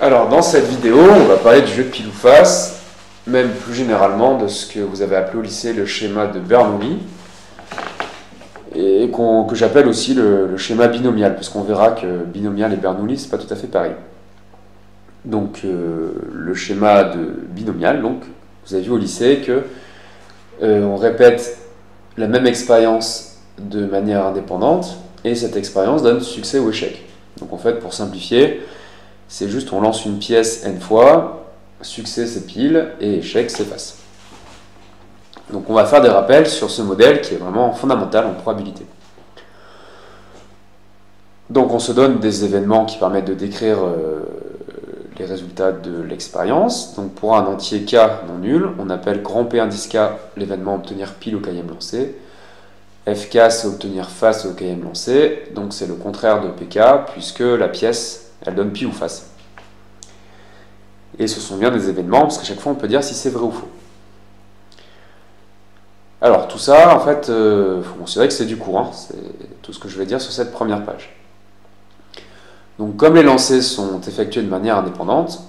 Alors dans cette vidéo, on va parler du jeu de pile ou face, même plus généralement de ce que vous avez appelé au lycée le schéma de Bernoulli, et que j'appelle aussi le schéma binomial, puisqu'on verra que binomial et Bernoulli, c'est pas tout à fait pareil. Donc le schéma de binomial, donc vous avez vu au lycée que on répète la même expérience de manière indépendante, et cette expérience donne succès ou échec. Donc en fait, pour simplifier, c'est juste on lance une pièce n fois, succès c'est pile et échec c'est face. Donc on va faire des rappels sur ce modèle qui est vraiment fondamental en probabilité. Donc on se donne des événements qui permettent de décrire les résultats de l'expérience. Donc pour un entier k non nul, on appelle grand P indice k l'événement obtenir pile au k-ième lancé. Fk c'est obtenir face au k-ième lancé, donc c'est le contraire de pk puisque la pièce elle donne pile ou face. Et ce sont bien des événements parce qu'à chaque fois on peut dire si c'est vrai ou faux. Alors tout ça en fait, faut considérer que c'est du cours, hein. C'est tout ce que je vais dire sur cette première page. Donc comme les lancers sont effectués de manière indépendante,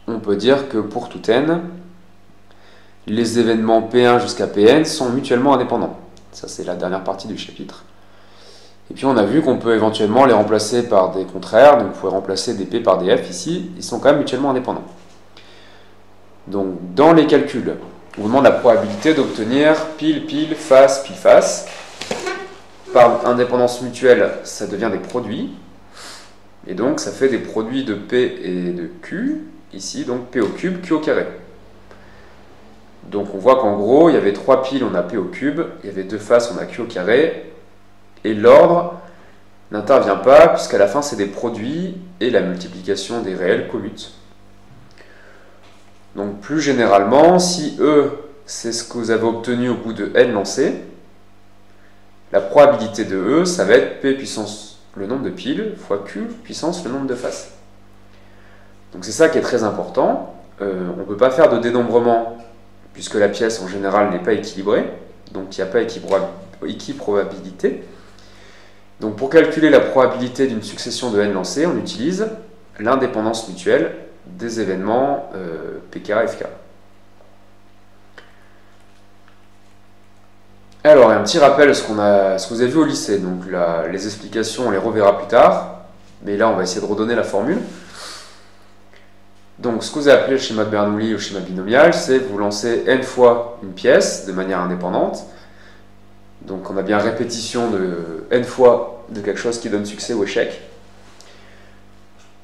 on peut dire que pour tout n, les événements P1 jusqu'à Pn sont mutuellement indépendants. Ça c'est la dernière partie du chapitre. Et puis on a vu qu'on peut éventuellement les remplacer par des contraires, donc vous pouvez remplacer des P par des F ici, ils sont quand même mutuellement indépendants. Donc dans les calculs, on vous demande la probabilité d'obtenir pile, pile, face, pile, face. Par indépendance mutuelle, ça devient des produits. Et donc ça fait des produits de P et de Q, ici donc P au cube, Q au carré. Donc on voit qu'en gros, il y avait 3 piles, on a P au cube, il y avait 2 faces, on a Q au carré, et l'ordre n'intervient pas, puisqu'à la fin c'est des produits, et la multiplication des réels commute. Donc plus généralement, si E c'est ce que vous avez obtenu au bout de n lancés, la probabilité de E, ça va être P puissance le nombre de piles fois Q puissance le nombre de faces. Donc c'est ça qui est très important. On ne peut pas faire de dénombrement puisque la pièce en général n'est pas équilibrée, donc il n'y a pas équiprobabilité. Donc pour calculer la probabilité d'une succession de n lancés, on utilise l'indépendance mutuelle des événements PK et FK. Alors, un petit rappel de ce que vous avez vu au lycée. Donc les explications, on les reverra plus tard, mais là on va essayer de redonner la formule. Donc ce que vous avez appelé le schéma de Bernoulli ou le schéma binomial, c'est vous lancez n fois une pièce de manière indépendante. Donc on a bien répétition de n fois de quelque chose qui donne succès ou échec.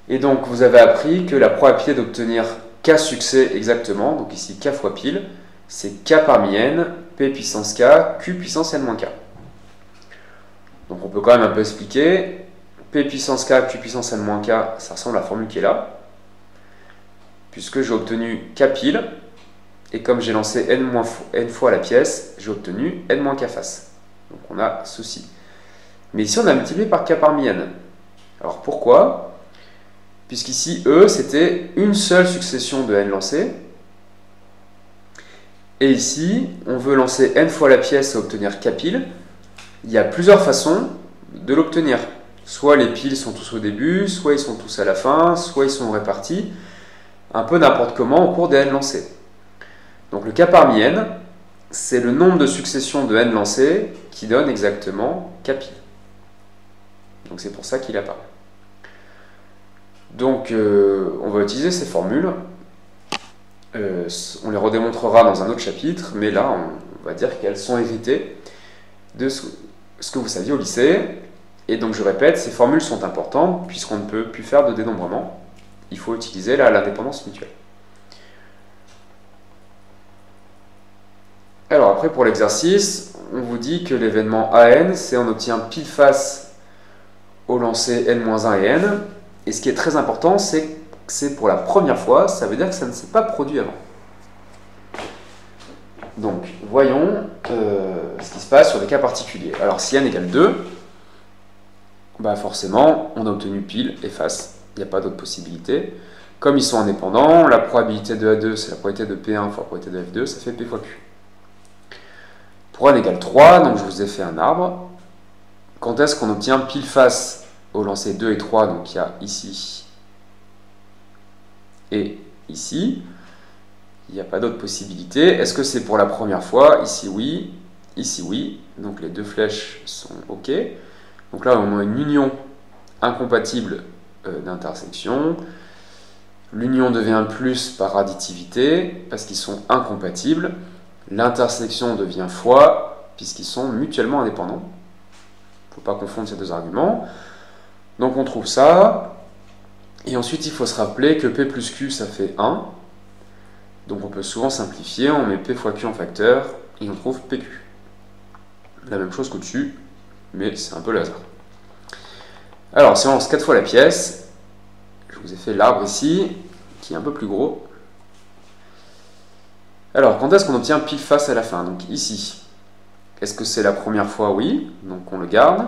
Et donc vous avez appris que la probabilité d'obtenir k succès exactement, donc ici k fois pile, c'est k parmi n, p puissance k, q puissance n-k. Donc on peut quand même un peu expliquer. P puissance k, q puissance n-k, ça ressemble à la formule qui est là. Puisque j'ai obtenu k pile, et comme j'ai lancé n fois la pièce, j'ai obtenu n-k face. Donc on a ceci. Mais ici on a multiplié par k parmi n. Alors pourquoi ? Puisqu'ici E c'était une seule succession de n lancés. Et ici, on veut lancer n fois la pièce et obtenir k piles. Il y a plusieurs façons de l'obtenir. Soit les piles sont tous au début, soit ils sont tous à la fin, soit ils sont répartis, un peu n'importe comment au cours des n lancés. Donc le k parmi n, c'est le nombre de successions de n lancés qui donne exactement k piles. Donc c'est pour ça qu'il apparaît. Donc on va utiliser ces formules. On les redémontrera dans un autre chapitre, mais là on va dire qu'elles sont héritées de ce que vous saviez au lycée. Et donc je répète, ces formules sont importantes puisqu'on ne peut plus faire de dénombrement. Il faut utiliser l'indépendance mutuelle. Alors après pour l'exercice, on vous dit que l'événement AN, c'est on obtient pile face au lancer n-1 et n. Et ce qui est très important, c'est que c'est pour la première fois, ça veut dire que ça ne s'est pas produit avant. Donc, voyons ce qui se passe sur des cas particuliers. Alors, si n égale 2, bah forcément, on a obtenu pile et face. Il n'y a pas d'autre possibilité. Comme ils sont indépendants, la probabilité de A2, c'est la probabilité de P1 fois la probabilité de F2, ça fait P fois Q. Pour n égale 3, donc je vous ai fait un arbre. Quand est-ce qu'on obtient pile face au lancer 2 et 3, donc il y a ici Et ici, il n'y a pas d'autre possibilité. Est-ce que c'est pour la première fois? Ici oui, ici oui. Donc les deux flèches sont OK. Donc là, on a une union incompatible d'intersection. L'union devient plus par additivité, parce qu'ils sont incompatibles. L'intersection devient fois, puisqu'ils sont mutuellement indépendants. Il ne faut pas confondre ces deux arguments. Donc on trouve ça. Et ensuite, il faut se rappeler que P plus Q, ça fait 1. Donc on peut souvent simplifier, on met P fois Q en facteur, et on trouve PQ. La même chose qu'au-dessus, mais c'est un peu le hasard. Alors, si on lance 4 fois la pièce, je vous ai fait l'arbre ici, qui est un peu plus gros. Alors, quand est-ce qu'on obtient pile face à la fin? Donc ici, est-ce que c'est la première fois? Oui, donc on le garde.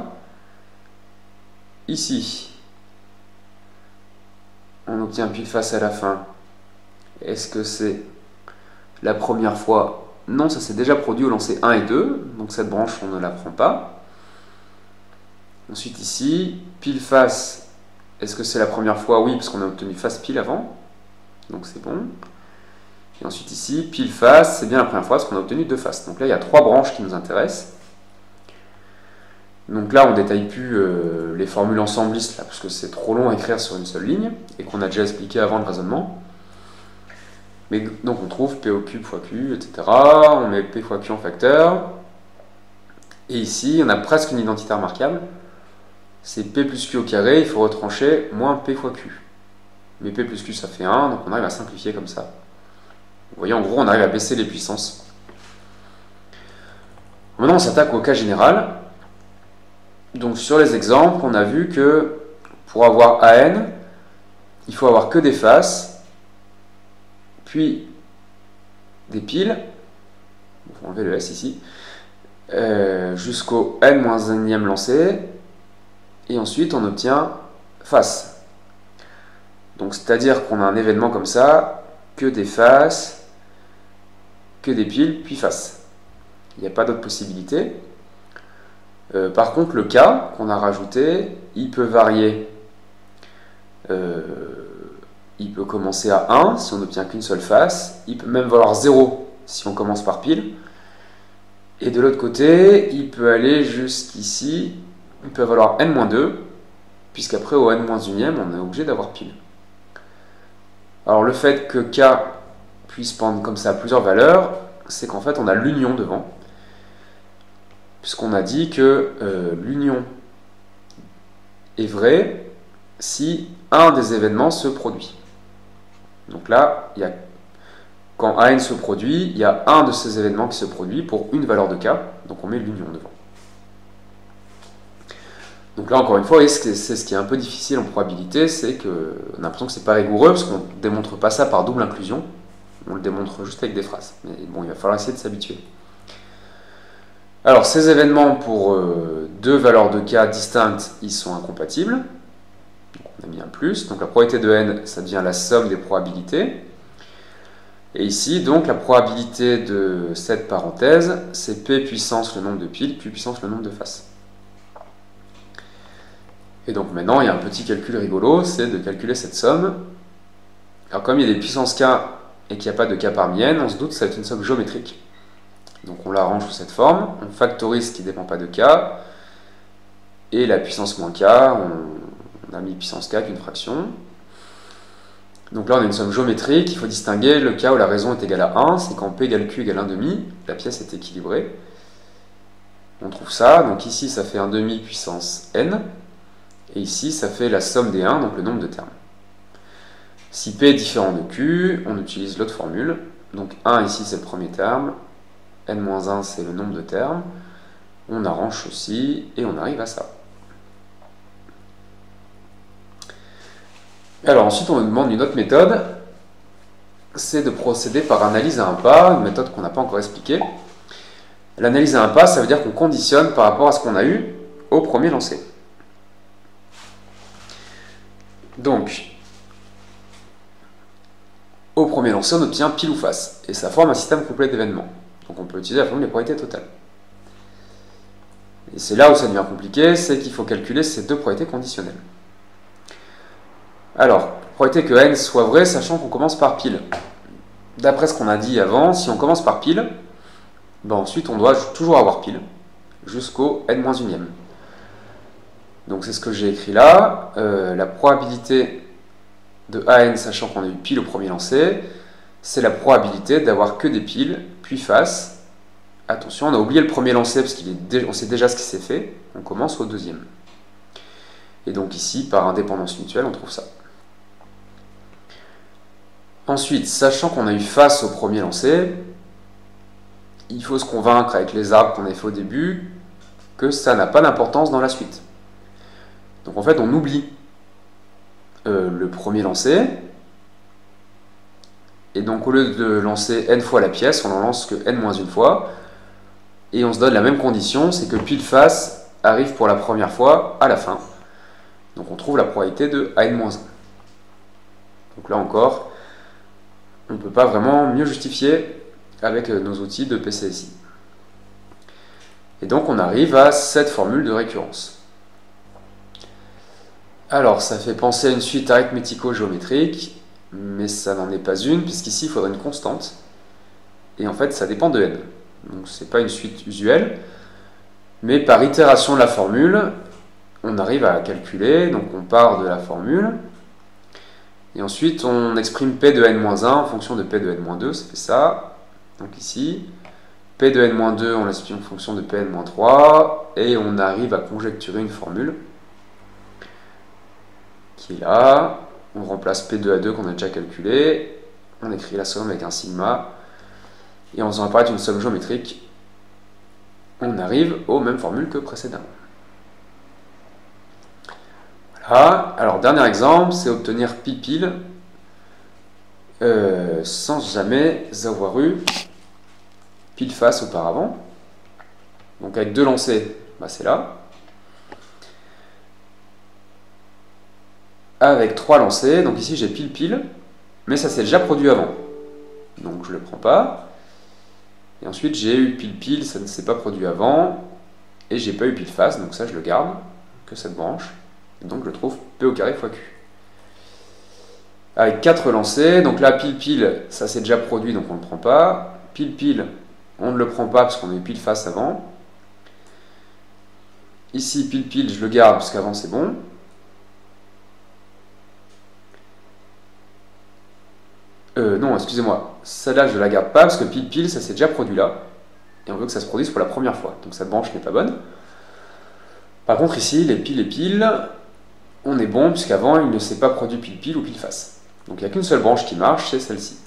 Ici, on obtient pile face à la fin. Est-ce que c'est la première fois? Non, ça s'est déjà produit au lancer 1 et 2, donc cette branche, on ne la prend pas. Ensuite ici, pile face, est-ce que c'est la première fois? Oui, parce qu'on a obtenu face pile avant, donc c'est bon. Et ensuite ici, pile face, c'est bien la première fois, parce qu'on a obtenu deux faces. Donc là, il y a trois branches qui nous intéressent. Donc là, on ne détaille plus les formules ensemblistes, là, parce que c'est trop long à écrire sur une seule ligne, et qu'on a déjà expliqué avant le raisonnement. Mais donc on trouve P au cube fois Q, etc. On met P fois Q en facteur. Et ici, on a presque une identité remarquable. C'est P plus Q au carré, il faut retrancher moins P fois Q. Mais P plus Q, ça fait 1, donc on arrive à simplifier comme ça. Vous voyez, en gros, on arrive à baisser les puissances. Maintenant, on s'attaque au cas général. Donc sur les exemples, on a vu que pour avoir AN, il faut avoir que des faces, puis des piles, on va enlever le S ici, jusqu'au n-1e lancé, et ensuite on obtient face. Donc c'est-à-dire qu'on a un événement comme ça, que des faces, que des piles, puis face. Il n'y a pas d'autre possibilité. Par contre, le cas qu'on a rajouté, il peut varier. Il peut commencer à 1 si on n'obtient qu'une seule face. Il peut même valoir 0 si on commence par pile. Et de l'autre côté, il peut aller jusqu'ici. Il peut valoir n-2, puisqu'après au n-1e, on est obligé d'avoir pile. Alors le fait que k puisse prendre comme ça plusieurs valeurs, c'est qu'en fait on a l'union devant. Puisqu'on a dit que l'union est vraie si un des événements se produit. Donc là, quand AN se produit, il y a un de ces événements qui se produit pour une valeur de K, donc on met l'union devant. Donc là, encore une fois, c'est ce qui est un peu difficile en probabilité, c'est qu'on a l'impression que c'est pas rigoureux, parce qu'on ne démontre pas ça par double inclusion, on le démontre juste avec des phrases. Mais bon, il va falloir essayer de s'habituer. Alors, ces événements pour deux valeurs de K distinctes, ils sont incompatibles. Donc, on a mis un plus. Donc la probabilité de n, ça devient la somme des probabilités. Et ici, donc, la probabilité de cette parenthèse, c'est P puissance le nombre de piles, Q puissance le nombre de faces. Et donc maintenant, il y a un petit calcul rigolo, c'est de calculer cette somme. Alors comme il y a des puissances K et qu'il n'y a pas de K parmi n, on se doute que ça va être une somme géométrique. Donc on l'arrange sous cette forme, on factorise ce qui ne dépend pas de K, et la puissance moins K, on a mis puissance K qu'une fraction. Donc là on a une somme géométrique, il faut distinguer le cas où la raison est égale à 1, c'est quand P égale Q égale 1,5, la pièce est équilibrée. On trouve ça, donc ici ça fait 1,5 puissance n, et ici ça fait la somme des 1, donc le nombre de termes. Si P est différent de Q, on utilise l'autre formule, donc 1 ici c'est le premier terme, n-1 c'est le nombre de termes, on arrange ceci et on arrive à ça. Alors ensuite on nous demande une autre méthode, c'est de procéder par analyse à un pas, une méthode qu'on n'a pas encore expliquée. L'analyse à un pas, ça veut dire qu'on conditionne par rapport à ce qu'on a eu au premier lancer. Donc, au premier lancer, on obtient pile ou face, et ça forme un système complet d'événements. Donc on peut utiliser la formule des probabilités totales. Et c'est là où ça devient compliqué, c'est qu'il faut calculer ces deux probabilités conditionnelles. Alors, probabilité que n soit vrai, sachant qu'on commence par pile. D'après ce qu'on a dit avant, si on commence par pile, ben ensuite on doit toujours avoir pile, jusqu'au n-1e. Donc c'est ce que j'ai écrit là. La probabilité de AN, sachant qu'on a eu pile au premier lancer, c'est la probabilité d'avoir que des piles, puis face. Attention, on a oublié le premier lancer parce qu'on sait déjà ce qui s'est fait. On commence au deuxième. Et donc ici, par indépendance mutuelle, on trouve ça. Ensuite, sachant qu'on a eu face au premier lancer, il faut se convaincre avec les arbres qu'on avait fait au début que ça n'a pas d'importance dans la suite. Donc en fait, on oublie le premier lancer, et donc au lieu de lancer n fois la pièce, on en lance que n-1 fois, et on se donne la même condition, c'est que pile face arrive pour la première fois à la fin. Donc on trouve la probabilité de AN-1. Donc là encore, on ne peut pas vraiment mieux justifier avec nos outils de PCSI. Et donc on arrive à cette formule de récurrence. Alors ça fait penser à une suite arithmético-géométrique, mais ça n'en est pas une, puisqu'ici il faudrait une constante, et en fait ça dépend de n. Donc c'est pas une suite usuelle, mais par itération de la formule, on arrive à calculer, donc on part de la formule, et ensuite on exprime P de n-1 en fonction de P de n-2, ça fait ça. Donc ici, P de n-2, on l'exprime en fonction de P n-3, et on arrive à conjecturer une formule qui est là. On remplace P2A2 qu'on a déjà calculé, on écrit la somme avec un sigma, et en faisant apparaître une somme géométrique, on arrive aux mêmes formules que précédemment. Voilà. Alors, dernier exemple, c'est obtenir pi pile sans jamais avoir eu pile face auparavant. Donc avec deux lancers, bah c'est là. Avec 3 lancers, donc ici j'ai pile pile, mais ça s'est déjà produit avant. Donc je ne le prends pas. Et ensuite j'ai eu pile pile, ça ne s'est pas produit avant. Et j'ai pas eu pile face, donc ça je le garde, que cette branche. Et donc je trouve P au carré fois Q. Avec 4 lancers, donc là pile pile, ça s'est déjà produit, donc on ne le prend pas. Pile pile, on ne le prend pas parce qu'on a eu pile face avant. Ici pile pile, je le garde parce qu'avant c'est bon. Non, excusez-moi, celle-là je ne la garde pas parce que pile pile ça s'est déjà produit là et on veut que ça se produise pour la première fois, donc cette branche n'est pas bonne. Par contre ici, les piles, on est bon puisqu'avant il ne s'est pas produit pile pile ou pile face. Donc il n'y a qu'une seule branche qui marche, c'est celle-ci.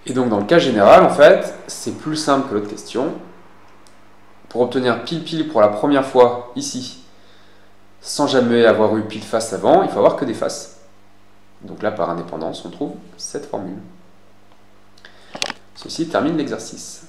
Et donc dans le cas général, en fait, c'est plus simple que l'autre question. Pour obtenir pile pile pour la première fois ici, sans jamais avoir eu pile face avant, il faut avoir que des faces. Donc là, par indépendance, on trouve cette formule. Ceci termine l'exercice.